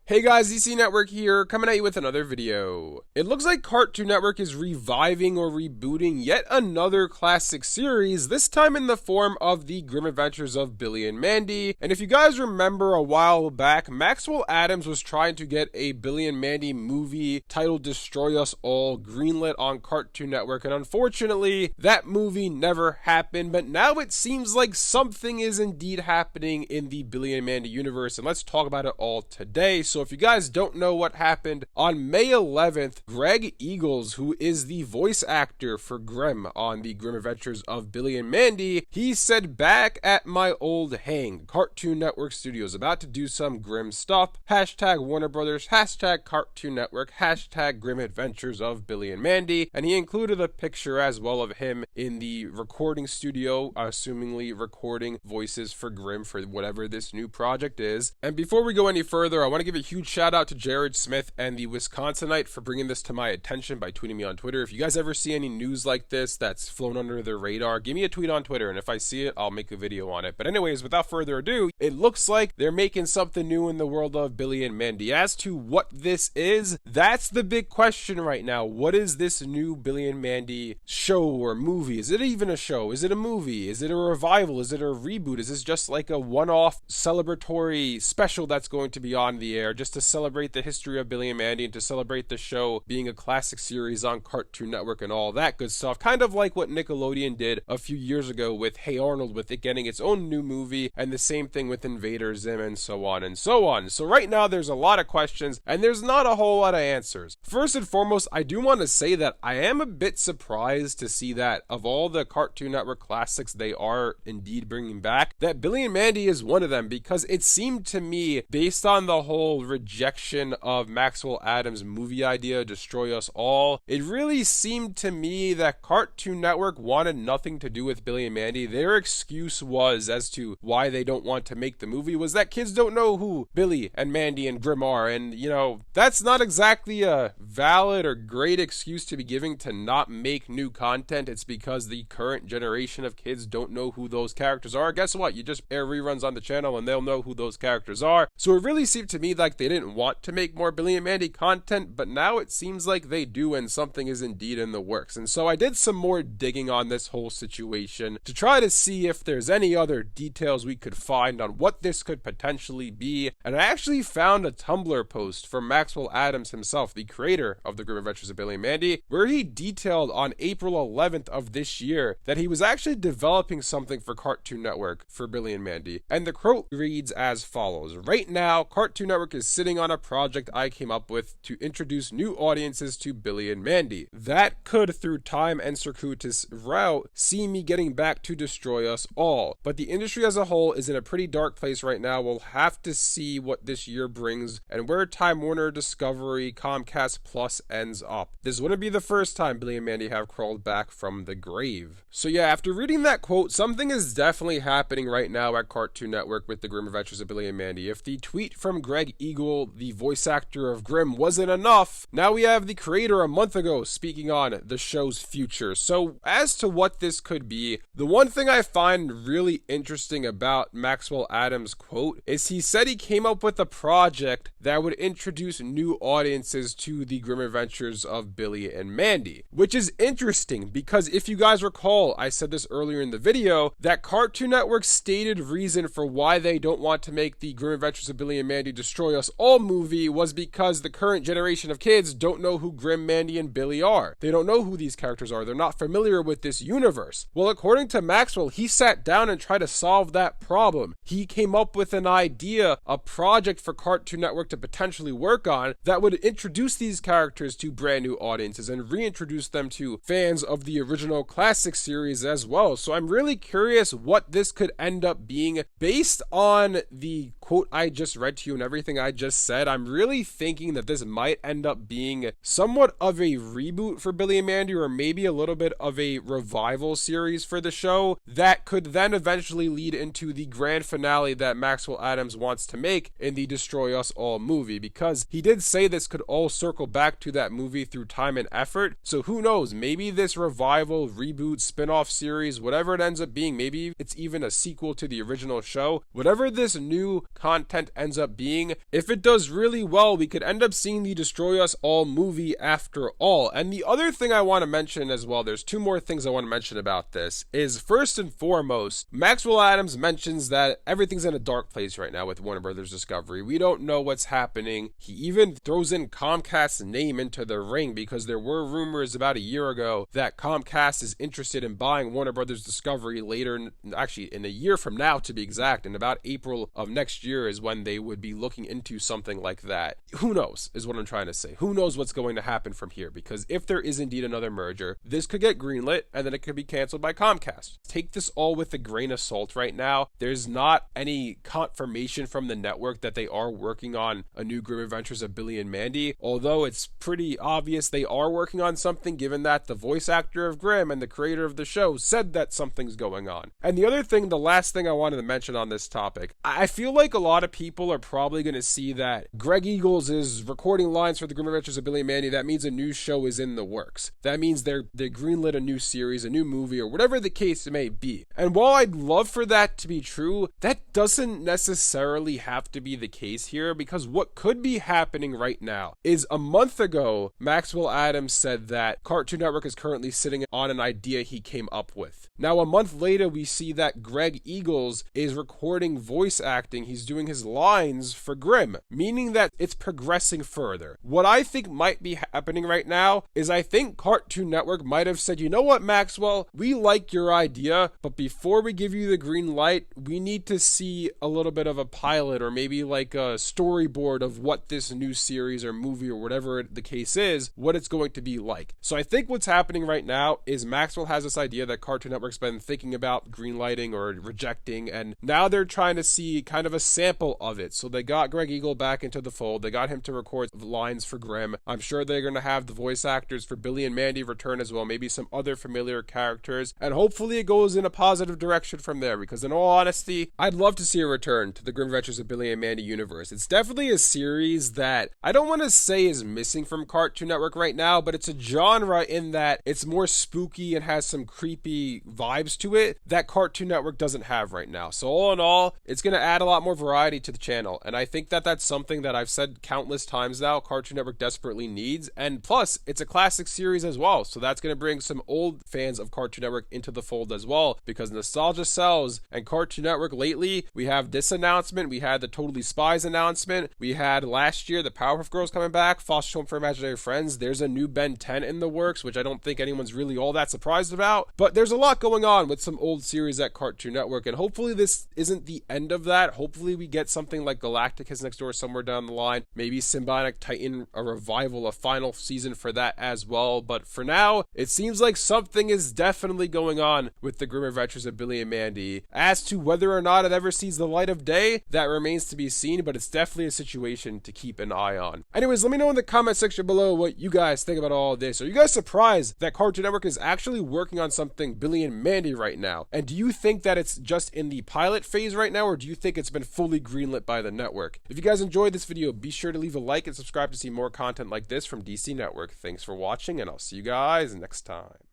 Hey guys, DC Network here, coming at you with another video. It looks like Cartoon Network is reviving or rebooting yet another classic series, this time in the form of the Grim Adventures of Billy and Mandy. And if you guys remember a while back, Maxwell Adams was trying to get a Billy and Mandy movie titled Destroy Us All greenlit on Cartoon Network, and unfortunately, that movie never happened, but now it seems like something is indeed happening in the Billy and Mandy universe, and let's talk about it all today. So if you guys don't know what happened, on May 11th, Greg Eagles, who is the voice actor for Grim on the Grim Adventures of Billy and Mandy, he said, "Back at my old hang, Cartoon Network Studios, about to do some Grim stuff, hashtag Warner Brothers, hashtag Cartoon Network, hashtag Grim Adventures of Billy and Mandy," and he included a picture as well of him in the recording studio, assumingly recording voices for Grim for whatever this new project is. And before we go any further, I want to give a huge shout out to Jared Smith and the Wisconsinite for bringing this to my attention by tweeting me on Twitter. If you guys ever see any news like this that's flown under the radar, give me a tweet on Twitter, and if I see it, I'll make a video on it. But anyways, without further ado, it looks like they're making something new in the world of Billy and Mandy. As to what this is, that's the big question right now. What is this new Billy and Mandy show or movie? Is it even a show? Is it a movie? Is it a revival? Is it a reboot? Is this just like a one-off celebratory special that's going to be on the air just to celebrate the history of Billy and Mandy and to celebrate the show being a classic series on Cartoon Network and all that good stuff? Kind of like what Nickelodeon did a few years ago with Hey Arnold, with it getting its own new movie, and the same thing with Invader Zim and so on and so on. So right now there's a lot of questions and there's not a whole lot of answers. First and foremost, I do want to say that I am a bit surprised to see that of all the Cartoon Network classics they are indeed bringing back, that Billy and Mandy is one of them, because it seemed to me, based on the whole rejection of Maxwell Adams' movie idea, Destroy Us All, it really seemed to me that Cartoon Network wanted nothing to do with Billy and Mandy. Their excuse was, as to why they don't want to make the movie, was that kids don't know who Billy and Mandy and Grim are, and you know, that's not exactly a valid or great excuse to be giving to not make new content. It's because the current generation of kids don't know who those characters are. Guess what? You just air reruns on the channel and they'll know who those characters are. So it really seemed to me like they didn't want to make more Billy and Mandy content, but now it seems like they do, and something is indeed in the works. And so I did some more digging on this whole situation to try to see if there's any other details we could find on what this could potentially be, and I actually found a Tumblr post from Maxwell Adams himself, the creator of the Grim Adventures of Billy and Mandy, where he detailed on April 11th of this year that he was actually developing something for Cartoon Network for Billy and Mandy. And the quote reads as follows: "Right now, Cartoon Network is sitting on a project I came up with to introduce new audiences to Billy and Mandy. That could, through time and circuitous route, see me getting back to Destroy Us All. But the industry as a whole is in a pretty dark place right now. We'll have to see what this year brings and where Time Warner, Discovery, Comcast Plus ends up. This wouldn't be the first time Billy and Mandy have crawled back from the grave." So yeah, after reading that quote, something is definitely happening right now at Cartoon Network with the Grim Adventures of Billy and Mandy. If the tweet from Greg Eagle, the voice actor of Grim, wasn't enough, now we have the creator a month ago speaking on the show's future. So as to what this could be, the one thing I find really interesting about Maxwell Adams' quote is he said he came up with a project that would introduce new audiences to the Grim Adventures of Billy and Mandy, which is interesting because if you guys recall, I said this earlier in the video, that Cartoon Network's stated reason for why they don't want to make the Grim Adventures of Billy and Mandy Destroy Us All movie was because the current generation of kids don't know who Grim, Mandy, and Billy are. They don't know who these characters are. They're not familiar with this universe. Well, according to Maxwell, he sat down and tried to solve that problem. He came up with an idea, a project for Cartoon Network to potentially work on that would introduce these characters to brand new audiences and reintroduce them to fans of the original classic series as well. So I'm really curious what this could end up being. Based on the quote I just read to you and everything I just said, I'm really thinking that this might end up being somewhat of a reboot for Billy and Mandy, or maybe a little bit of a revival series for the show that could then eventually lead into the grand finale that Maxwell Adams wants to make in the Destroy Us All movie, because he did say this could all circle back to that movie through time and effort. So who knows, maybe this revival, reboot, spin-off series, whatever it ends up being, maybe it's even a sequel to the original show, whatever this new content ends up being, if it does really well, we could end up seeing the Destroy Us All movie after all. And the other thing I want to mention as well, there's two more things I want to mention about this, is first and foremost, Maxwell Adams mentions that everything's in a dark place right now with Warner Brothers Discovery. We don't know what's happening. He even throws in Comcast's name into the ring because there were rumors about a year ago that Comcast is interested in buying Warner Brothers Discovery later, actually in a year from now to be exact, in about April of next year is when they would be looking into something like that. Who knows is what I'm trying to say. Who knows what's going to happen from here, because if there is indeed another merger, this could get greenlit and then it could be canceled by Comcast. Take this all with a grain of salt right now. There's not any confirmation from the network that they are working on a new Grim Adventures of Billy and Mandy, although it's pretty obvious they are working on something given that the voice actor of Grimm and the creator of the show said that something's going on. And the other thing, the last thing I wanted to mention on this topic, I feel like a lot of people are probably going to see that Greg Eagles is recording lines for the Grim Adventures of Billy and Mandy. That means a new show is in the works. That means they greenlit a new series, a new movie, or whatever the case may be. And while I'd love for that to be true, that doesn't necessarily have to be the case here, because what could be happening right now is a month ago, Maxwell Adams said that Cartoon Network is currently sitting on an idea he came up with. Now, a month later, we see that Greg Eagles is recording voice acting. He's doing his lines for Grimm, meaning that it's progressing further. What I think might be happening right now is I think Cartoon Network might have said, you know what, Maxwell, we like your idea, but before we give you the green light, we need to see a little bit of a pilot or maybe like a storyboard of what this new series or movie or whatever the case is, what it's going to be like. So I think what's happening right now is Maxwell has this idea that Cartoon Network's been thinking about greenlighting or rejecting, and now they're trying to see kind of a sample of it. So they got Greg Eagle back into the fold. They got him to record lines for Grimm. I'm sure they're going to have the voice actors for Billy and Mandy return as well, maybe some other familiar characters, and hopefully it goes in a positive direction from there, because in all honesty, I'd love to see a return to the Grim Adventures of Billy and Mandy universe. It's definitely a series that I don't want to say is missing from Cartoon Network right now, but it's a genre in that it's more spooky and has some creepy vibes to it that Cartoon Network doesn't have right now. So all in all, it's going to add a lot more variety to the channel, and I think that that's something that I've said countless times now Cartoon Network desperately needs, and plus it's a classic series as well, so that's going to bring some old fans of Cartoon Network into the fold as well, because nostalgia sells. And Cartoon Network lately, we have this announcement, we had the Totally Spies announcement, we had last year the Powerpuff Girls coming back, Foster Home for Imaginary Friends, there's a new Ben 10 in the works, which I don't think anyone's really all that surprised about, but there's a lot going on with some old series at Cartoon Network, and hopefully this isn't the end of that. Hopefully we get something like Galacticus Next Door somewhere down the line, maybe Symbionic Titan, a revival, a final season for that as well. But for now, it seems like something is definitely going on with the Grim Adventures of Billy and Mandy. As to whether or not it ever sees the light of day, that remains to be seen, but it's definitely a situation to keep an eye on. Anyways, let me know in the comment section below what you guys think about all of this. Are you guys surprised that Cartoon Network is actually working on something Billy and Mandy right now? And do you think that it's just in the pilot phase right now, or do you think it's been fully greenlit by the network? If you guys enjoyed this video, be sure to leave a like and subscribe to see more content like this from DC Network. Thanks for watching, and I'll see you guys next time.